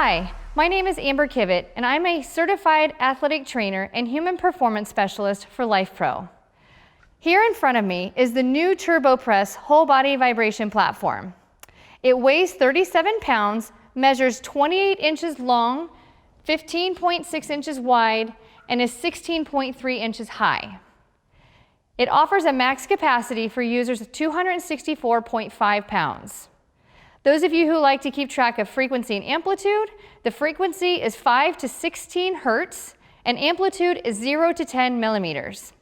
Hi, my name is Amber Kivett, and I'm a certified athletic trainer and human performance specialist for Lifepro. Here in front of me is the new Turbo Press whole body vibration platform. It weighs 37 pounds, measures 28 inches long, 15.6 inches wide, and is 16.3 inches high. It offers a max capacity for users of 264.5 pounds. Those of you who like to keep track of frequency and amplitude, the frequency is 5 to 16 hertz, and amplitude is 0 to 10 millimeters.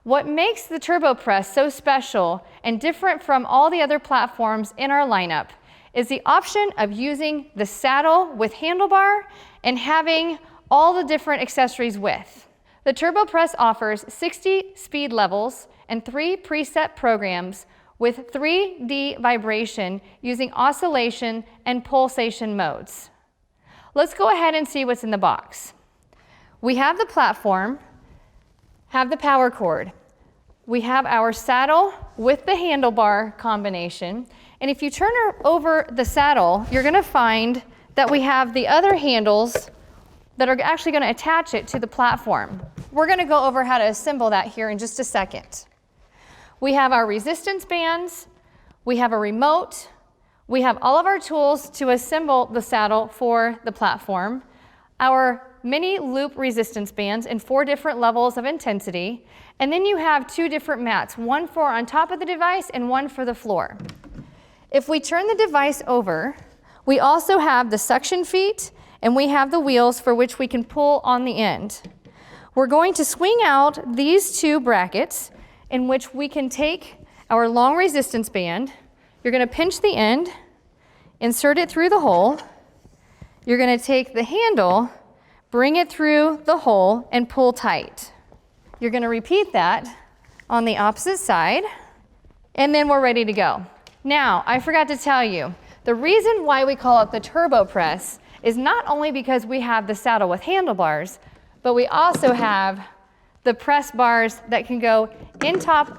What makes the Turbo Press so special and different from all the other platforms in our lineup is the option of using the saddle with handlebar and having all the different accessories with. The Turbo Press offers 60 speed levels and 3 preset programs with 3D vibration using oscillation and pulsation modes. Let's go ahead and see what's in the box. We have the platform, have the power cord. We have our saddle with the handlebar combination. And if you turn over the saddle, you're going to find that we have the other handles that are actually going to attach it to the platform. We're going to go over how to assemble that here in just a second. We have our resistance bands, we have a remote, we have all of our tools to assemble the saddle for the platform, our mini loop resistance bands in 4 different levels of intensity, and then you have 2 different mats, one for on top of the device and one for the floor. If we turn the device over, we also have the suction feet and we have the wheels for which we can pull on the end. We're going to swing out these 2 brackets in which we can take our long resistance band. You're going to pinch the end, insert it through the hole. You're going to take the handle, bring it through the hole, and pull tight. You're going to repeat that on the opposite side, and then we're ready to go. Now, I forgot to tell you, the reason why we call it the Turbo Press is not only because we have the saddle with handlebars, but we also have the press bars that can go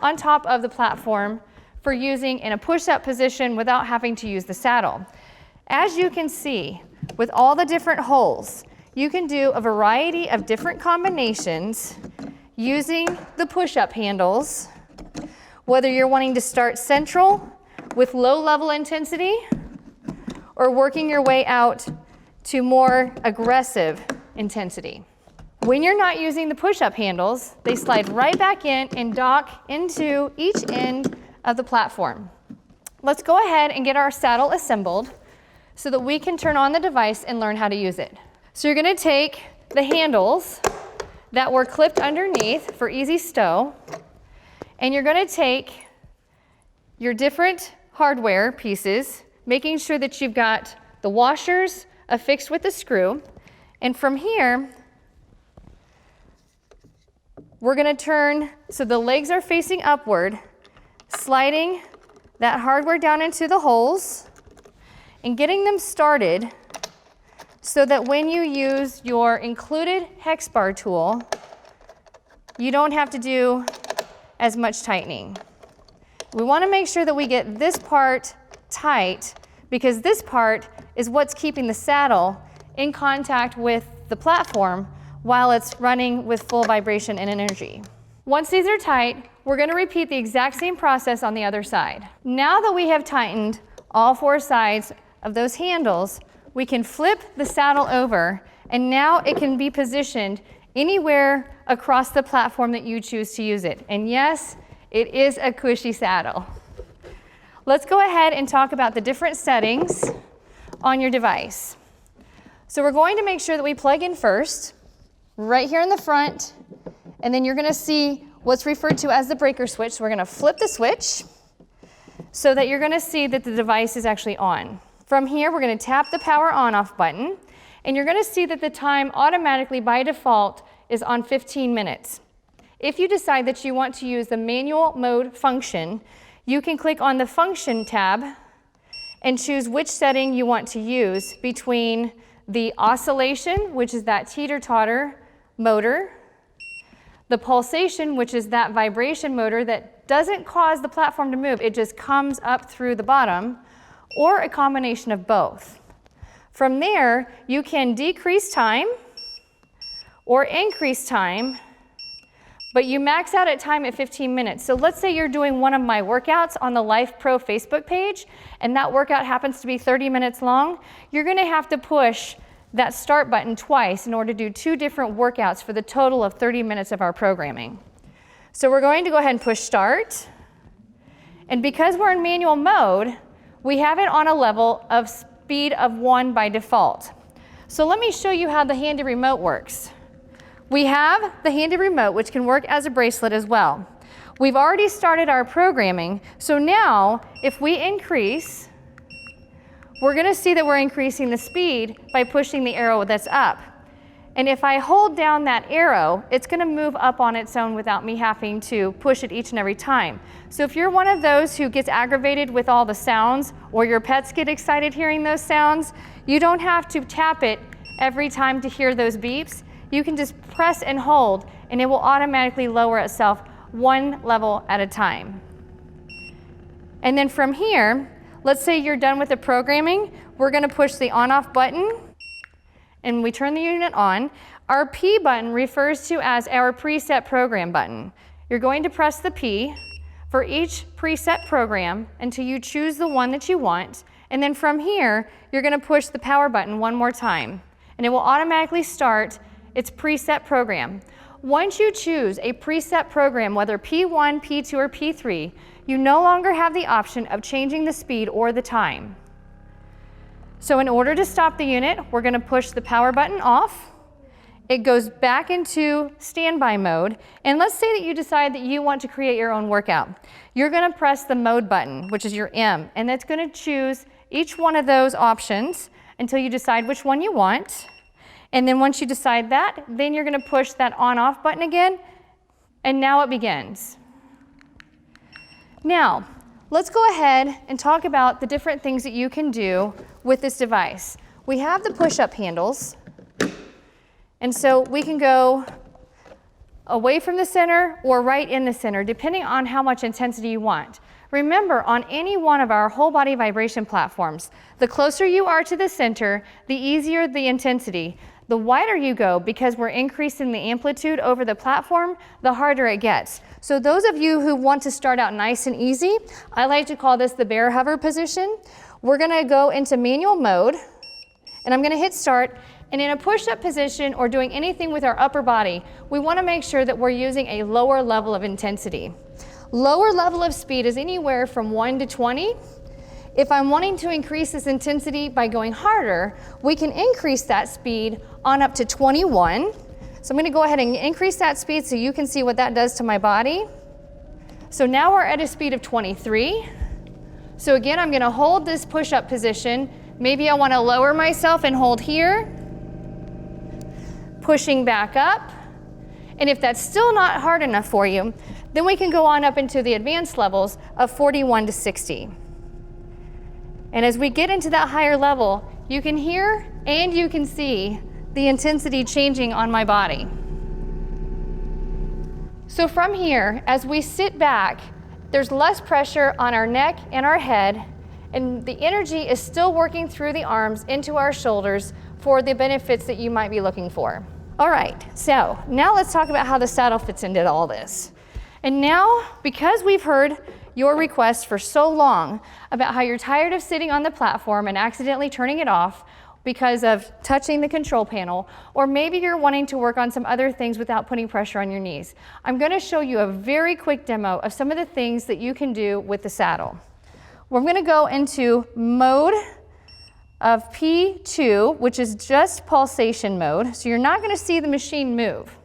on top of the platform for using in a push-up position without having to use the saddle. As you can see, with all the different holes, you can do a variety of different combinations using the push-up handles, whether you're wanting to start central with low-level intensity or working your way out to more aggressive intensity. When you're not using the push-up handles, they slide right back in and dock into each end of the platform. Let's go ahead and get our saddle assembled so that we can turn on the device and learn how to use it. So you're going to take the handles that were clipped underneath for easy stow, and you're going to take your different hardware pieces, making sure that you've got the washers affixed with the screw, and from here, we're going to turn so the legs are facing upward, sliding that hardware down into the holes and getting them started so that when you use your included hex bar tool, you don't have to do as much tightening. We want to make sure that we get this part tight because this part is what's keeping the saddle in contact with the platform while it's running with full vibration and energy. Once these are tight, we're going to repeat the exact same process on the other side. Now that we have tightened all 4 sides of those handles, we can flip the saddle over, and now it can be positioned anywhere across the platform that you choose to use it. And yes, it is a cushy saddle. Let's go ahead and talk about the different settings on your device. So we're going to make sure that we plug in first, right here in the front, and then you're going to see what's referred to as the breaker switch. So we're going to flip the switch so that you're going to see that the device is actually on. From here, we're going to tap the power on-off button, and you're going to see that the time automatically by default is on 15 minutes. If you decide that you want to use the manual mode function, you can click on the function tab and choose which setting you want to use between the oscillation, which is that teeter-totter motor, the pulsation, which is that vibration motor that doesn't cause the platform to move, it just comes up through the bottom, or a combination of both. From there, you can decrease time or increase time, but you max out at time at 15 minutes. So let's say you're doing one of my workouts on the Lifepro Facebook page, and that workout happens to be 30 minutes long. You're gonna have to push that start button twice in order to do 2 different workouts for the total of 30 minutes of our programming. So we're going to go ahead and push start. And because we're in manual mode, we have it on a level of speed of 1 by default. So let me show you how the handy remote works. We have the handy remote, which can work as a bracelet as well. We've already started our programming, so now if we increase, we're going to see that we're increasing the speed by pushing the arrow that's up. And if I hold down that arrow, it's going to move up on its own without me having to push it each and every time. So if you're one of those who gets aggravated with all the sounds, or your pets get excited hearing those sounds, you don't have to tap it every time to hear those beeps. You can just press and hold, and it will automatically lower itself 1 level at a time. And then from here, let's say you're done with the programming, we're going to push the on-off button, and we turn the unit on. Our P button refers to as our preset program button. You're going to press the P for each preset program until you choose the one that you want, and then from here, you're going to push the power button 1 more time, and it will automatically start its preset program. Once you choose a preset program, whether P1, P2, or P3, you no longer have the option of changing the speed or the time. So in order to stop the unit, we're going to push the power button off. It goes back into standby mode, and let's say that you decide that you want to create your own workout. You're going to press the mode button, which is your M, and that's going to choose each one of those options until you decide which one you want. And then once you decide that, then you're going to push that on-off button again, and now it begins. Now, let's go ahead and talk about the different things that you can do with this device. We have the push-up handles, and so we can go away from the center or right in the center, depending on how much intensity you want. Remember, on any one of our whole body vibration platforms, the closer you are to the center, the easier the intensity. The wider you go, because we're increasing the amplitude over the platform, the harder it gets. So those of you who want to start out nice and easy, I like to call this the bear hover position. We're going to go into manual mode, and I'm going to hit start. And in a push-up position or doing anything with our upper body, we want to make sure that we're using a lower level of intensity. Lower level of speed is anywhere from 1 to 20. If I'm wanting to increase this intensity by going harder, we can increase that speed on up to 21. So I'm going to go ahead and increase that speed so you can see what that does to my body. So now we're at a speed of 23. So again, I'm going to hold this push-up position. Maybe I want to lower myself and hold here. Pushing back up. And if that's still not hard enough for you, then we can go on up into the advanced levels of 41 to 60. And as we get into that higher level, you can hear and you can see the intensity changing on my body. So from here, as we sit back, there's less pressure on our neck and our head, and the energy is still working through the arms into our shoulders for the benefits that you might be looking for. All right, so now let's talk about how the saddle fits into all this. And now, because we've heard your request for so long about how you're tired of sitting on the platform and accidentally turning it off because of touching the control panel, or maybe you're wanting to work on some other things without putting pressure on your knees, I'm going to show you a very quick demo of some of the things that you can do with the saddle. We're going to go into mode of P2, which is just pulsation mode, so you're not going to see the machine move,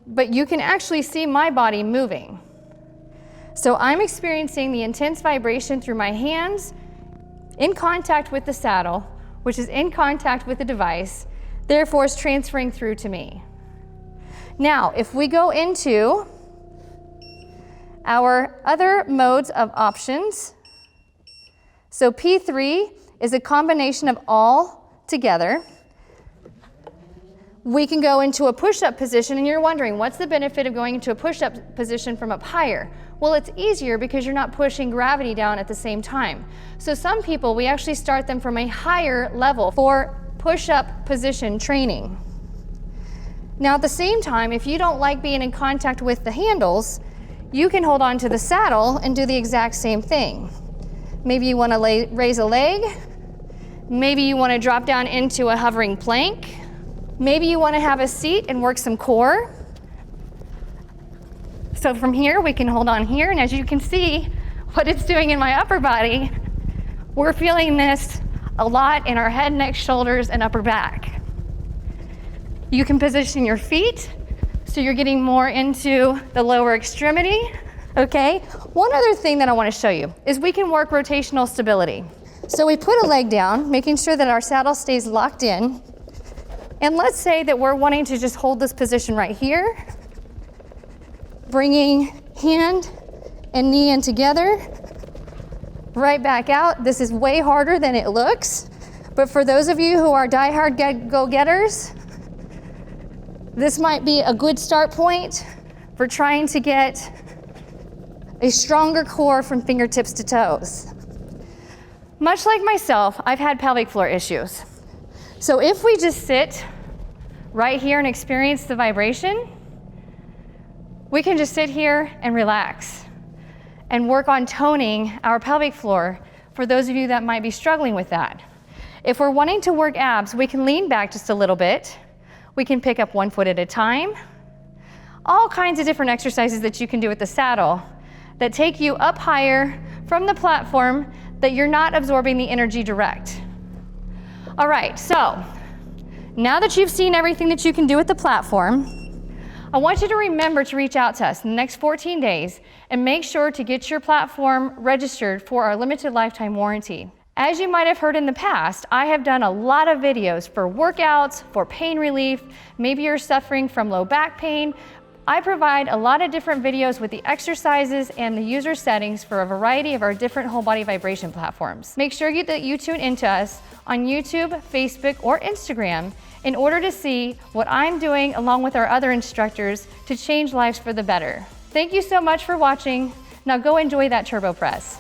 but you can actually see my body moving. So I'm experiencing the intense vibration through my hands in contact with the saddle, which is in contact with the device, therefore it's transferring through to me. Now, if we go into our other modes of options, so P3 is a combination of all together. We can go into a push-up position, and you're wondering, what's the benefit of going into a push-up position from up higher? Well, it's easier because you're not pushing gravity down at the same time. So some people, we actually start them from a higher level for push-up position training. Now at the same time, if you don't like being in contact with the handles, you can hold on to the saddle and do the exact same thing. Maybe you want to raise a leg. Maybe you want to drop down into a hovering plank. Maybe you want to have a seat and work some core. So from here, we can hold on here, and as you can see what it's doing in my upper body, we're feeling this a lot in our head, neck, shoulders, and upper back. You can position your feet so you're getting more into the lower extremity, okay? One other thing that I want to show you is we can work rotational stability. So we put a leg down, making sure that our saddle stays locked in. And let's say that we're wanting to just hold this position right here, bringing hand and knee in together, right back out. This is way harder than it looks, but for those of you who are diehard go-getters, this might be a good start point for trying to get a stronger core from fingertips to toes. Much like myself, I've had pelvic floor issues. So if we just sit right here and experience the vibration, we can just sit here and relax and work on toning our pelvic floor for those of you that might be struggling with that. If we're wanting to work abs, we can lean back just a little bit. We can pick up one foot at a time. All kinds of different exercises that you can do with the saddle that take you up higher from the platform that you're not absorbing the energy direct. All right, so now that you've seen everything that you can do with the platform, I want you to remember to reach out to us in the next 14 days and make sure to get your platform registered for our limited lifetime warranty. As you might have heard in the past, I have done a lot of videos for workouts, for pain relief. Maybe you're suffering from low back pain. I provide a lot of different videos with the exercises and the user settings for a variety of our different whole body vibration platforms. Make sure that you tune into us on YouTube, Facebook, or Instagram in order to see what I'm doing along with our other instructors to change lives for the better. Thank you so much for watching. Now go enjoy that turbo press.